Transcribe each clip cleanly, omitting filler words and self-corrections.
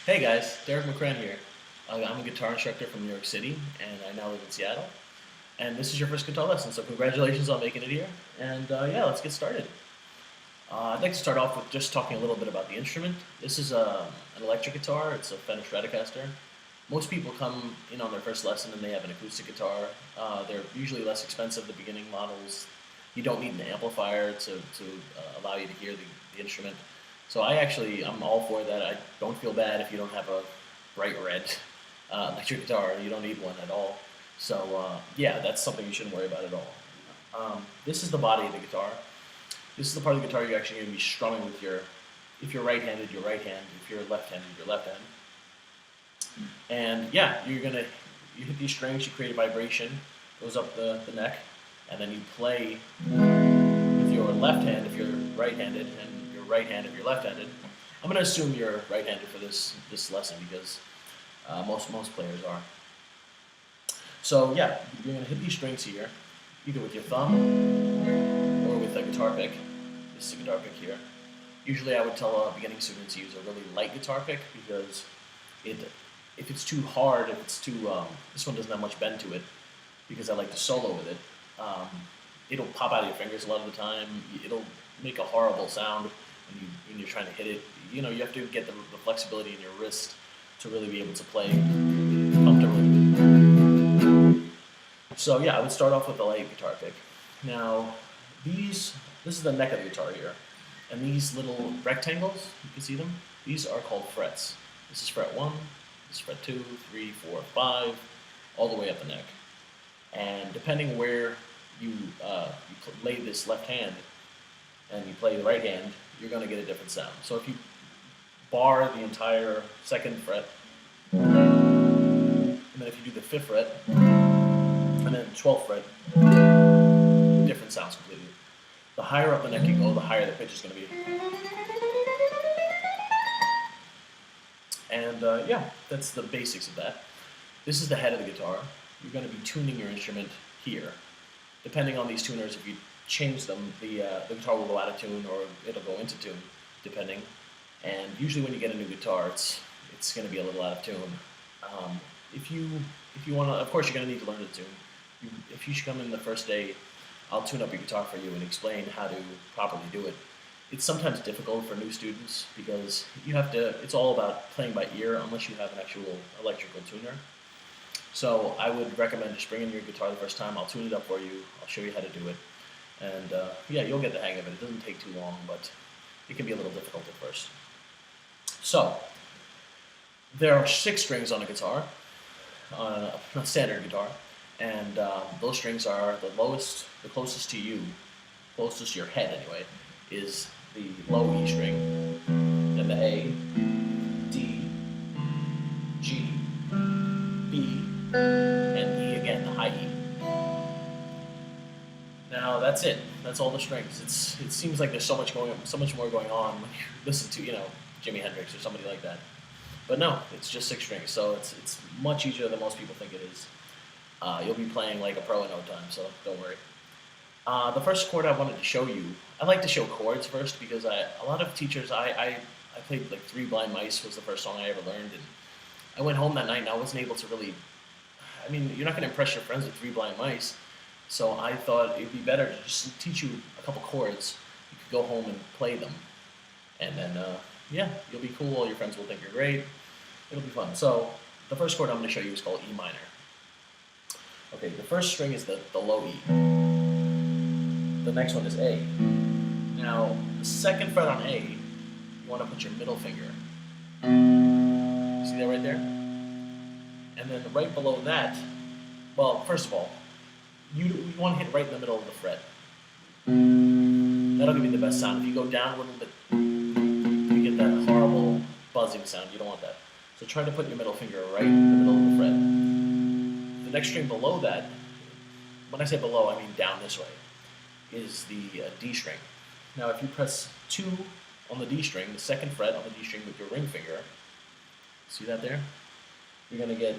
Hey guys, Derek McCran here. I'm a guitar instructor from New York City, and I now live in Seattle. And this is your first guitar lesson, so congratulations on making it here. And yeah, let's get started. I'd like to start off with just talking a little bit about the instrument. This is an electric guitar. It's a Fender Stratocaster. Most people come in on their first lesson and they have an acoustic guitar. They're usually less expensive, the beginning models. You don't need an amplifier to allow you to hear the instrument. So I'm all for that. I don't feel bad if you don't have a bright red electric guitar. You don't need one at all. So yeah, that's something you shouldn't worry about at all. This is the body of the guitar. This is the part of the guitar you're actually going to be strumming with if you're right-handed, your right hand. If you're left-handed, your left hand. And yeah, you hit these strings, you create a vibration, goes up the neck, and then you play with your left hand if you're right-handed, and your right hand if you're left-handed. I'm going to assume you're right-handed for this lesson because most players are. So yeah, you're going to hit these strings here, either with your thumb or with a guitar pick. This is a guitar pick here. Usually I would tell beginning students to use a really light guitar pick because if it's too hard, if it's too, this one doesn't have much bend to it because I like to solo with it. It'll pop out of your fingers a lot of the time. It'll make a horrible sound when you're trying to hit it. You know, you have to get the flexibility in your wrist to really be able to play comfortably. So yeah, I would start off with a light guitar pick. Now, this is the neck of the guitar here. And these little rectangles, you can see them, these are called frets. This is fret 1, this is fret 2, 3, 4, 5, all the way up the neck. And depending where you lay this left hand and you play the right hand, you're going to get a different sound. So if you bar the entire second fret, and then if you do the 5th fret, and then 12th fret, different sounds completely. The higher up the neck you go, the higher the pitch is going to be. And yeah, that's the basics of that. This is the head of the guitar. You're going to be tuning your instrument here. Depending on these tuners, if you change them, the guitar will go out of tune or it'll go into tune, depending. And usually when you get a new guitar, it's going to be a little out of tune. If you want to, of course, you're going to need to learn the tune. If you should come in the first day, I'll tune up your guitar for you and explain how to properly do it. It's sometimes difficult for new students because it's all about playing by ear unless you have an actual electrical tuner. So I would recommend just bringing your guitar the first time. I'll tune it up for you. I'll show you how to do it. And yeah, you'll get the hang of it. It doesn't take too long, but it can be a little difficult at first. So there are 6 strings on a guitar, on a standard guitar. And those strings are the lowest, the closest to you, closest to your head anyway, is the low E string, then the A, D, G, B, and E again, the high E. Now that's it. That's all the strings. It seems like there's so much more going on when you listen to Jimi Hendrix or somebody like that. But no, it's just 6 strings, so it's much easier than most people think it is. You'll be playing like a pro in no time, so don't worry. The first chord I wanted to show you, I like to show chords first because a lot of teachers, I played like Three Blind Mice was the first song I ever learned, and I went home that night and I wasn't able to really, you're not going to impress your friends with Three Blind Mice, so I thought it'd be better to just teach you a couple chords. You could go home and play them, and then, yeah, you'll be cool, all your friends will think you're great, it'll be fun. So, the first chord I'm going to show you is called E minor. Okay, the first string is the low E. The next one is A. Now, the second fret on A, you want to put your middle finger. See that right there? And then right below that, well, first of all, you want to hit right in the middle of the fret. That'll give you the best sound. If you go down a little bit, you get that horrible buzzing sound. You don't want that. So try to put your middle finger right in the middle of the fret. The next string below that, when I say below, I mean down this way, is the D string. Now if you press 2 on the D string, the second fret on the D string with your ring finger, see that there? You're going to get,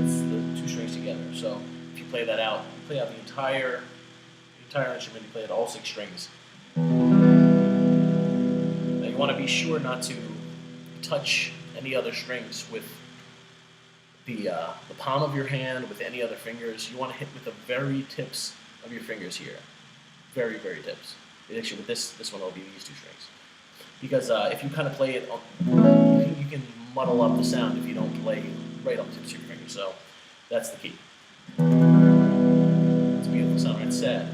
it's the 2 strings together. So if you play that out, you play out the entire instrument, you play it all 6 strings. Now you want to be sure not to touch any other strings with the palm of your hand, with any other fingers. You want to hit with the very tips of your fingers here. Very, very tips. Actually, with this one, it'll be these two strings. Because if you kind of play it, you can muddle up the sound if you don't play right on the tips of your fingers. So that's the key. It's a beautiful sound, right? Sad.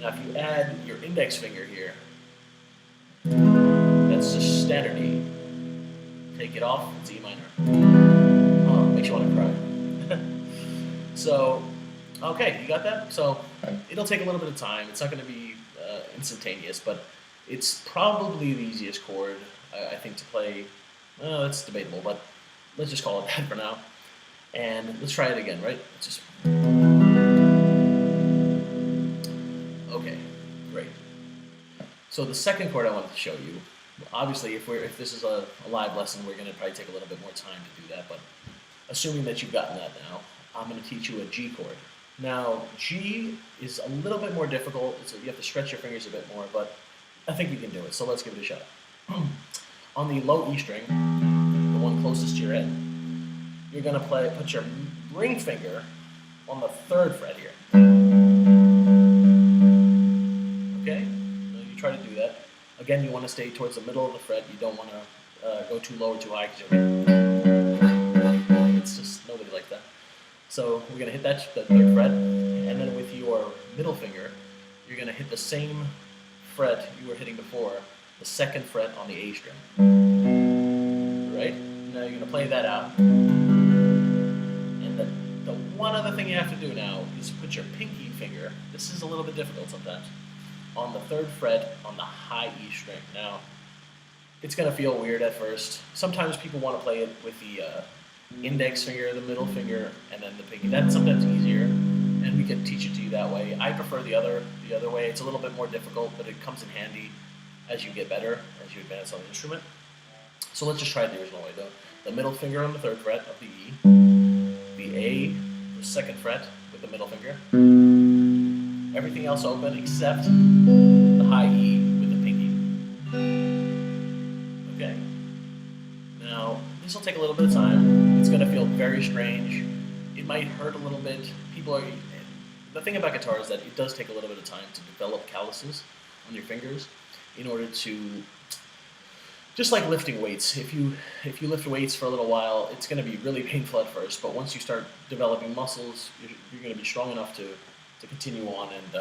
Now, if you add your index finger here, that's just standard E. Take it off, it's E minor. Oh, makes you want to cry. So, okay, you got that? So, it'll take a little bit of time. It's not going to be instantaneous, but it's probably the easiest chord, I think, to play. That's debatable, but let's just call it that for now. And let's try it again, right? Let's just... Okay, great. So the second chord I wanted to show you, obviously if this is a live lesson, we're going to probably take a little bit more time to do that, but assuming that you've gotten that now, I'm going to teach you a G chord. Now, G is a little bit more difficult, so you have to stretch your fingers a bit more, but I think you can do it, so let's give it a shot. On the low E string, the one closest to your head, you're going to put your ring finger on the 3rd fret here. Okay? So you try to do that. Again, you want to stay towards the middle of the fret. You don't want to go too low or too high, because it's just, nobody likes that. So we're going to hit that 3rd fret, and then with your middle finger, you're going to hit the same fret you were hitting before, the 2nd fret on the A string. Right? Now you're going to play that out. And the one other thing you have to do now is put your pinky finger, this is a little bit difficult sometimes, on the 3rd fret on the high E string. Now, it's going to feel weird at first. Sometimes people want to play it with the index finger, the middle finger, and then the pinky. That's sometimes easier, and we can teach it to you that way. I prefer the other way. It's a little bit more difficult, but it comes in handy as you get better, as you advance on the instrument. So let's just try it the original way, though. The middle finger on the 3rd fret of the E, the A, the 2nd fret with the middle finger. Everything else open except the high E with the pinky. Okay. Now, this will take a little bit of time. It's going to feel very strange. It might hurt a little bit. The thing about guitar is that it does take a little bit of time to develop calluses on your fingers in order to, just like lifting weights. If you lift weights for a little while, it's going to be really painful at first, but once you start developing muscles, you're going to be strong enough to continue on, and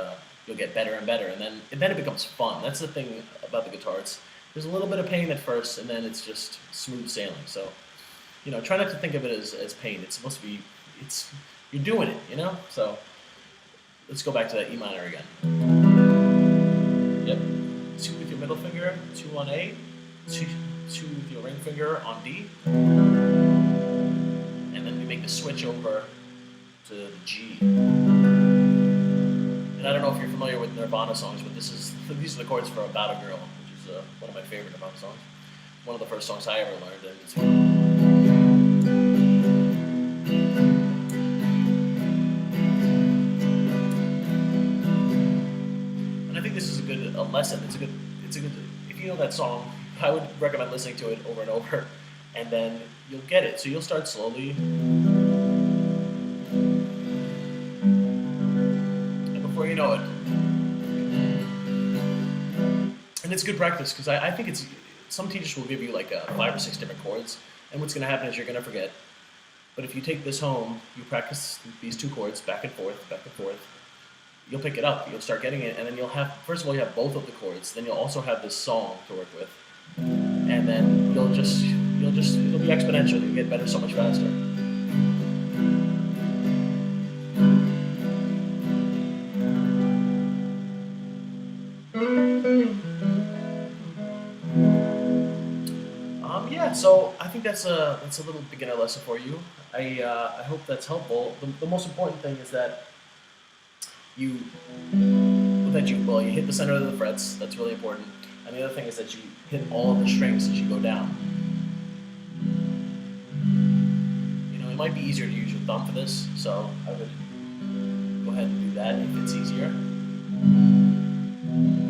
you'll get better and better, and then it becomes fun. That's the thing about the guitar. There's a little bit of pain at first, and then it's just smooth sailing. So, try not to think of it as pain. It's supposed to be, you're doing it, So, let's go back to that E minor again. Yep. 2 with your middle finger, 2 on A, 2 with your ring finger on D, and then we make the switch over to the G. And I don't know if you're familiar with Nirvana songs, but these are the chords for About a Girl, which is one of my favorite Nirvana songs. One of the first songs I ever learned, and it's and I think this is a lesson. It's a good. If you know that song, I would recommend listening to it over and over, and then you'll get it. So you'll start slowly. Before you know it. And it's good practice, because I think some teachers will give you like 5 or 6 different chords, and what's going to happen is you're going to forget. But if you take this home, you practice these 2 chords back and forth, you'll pick it up, you'll start getting it, and then first of all, you have both of the chords, then you'll also have this song to work with, and then it'll be exponential, you'll get better so much faster. Yeah, so I think that's a little beginner lesson for you. I hope that's helpful. The most important thing is that you hit the center of the frets. That's really important. And the other thing is that you hit all of the strings as you go down. It might be easier to use your thumb for this, so I would go ahead and do that if it's easier.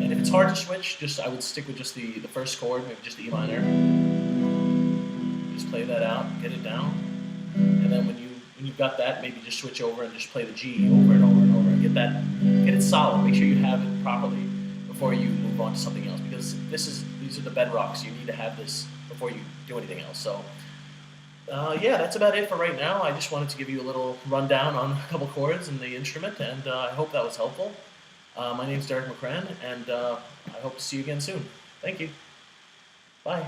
And if it's hard to switch, I would stick with just the first chord, maybe just the E minor. Just play that out, get it down, and then when you've got that, maybe just switch over and just play the G over and over and over, and get it solid. Make sure you have it properly before you move on to something else, because these are the bedrocks. You need to have this before you do anything else. So. Yeah, that's about it for right now. I just wanted to give you a little rundown on a couple chords and the instrument, and I hope that was helpful. My name is Derek McCran, and I hope to see you again soon. Thank you. Bye.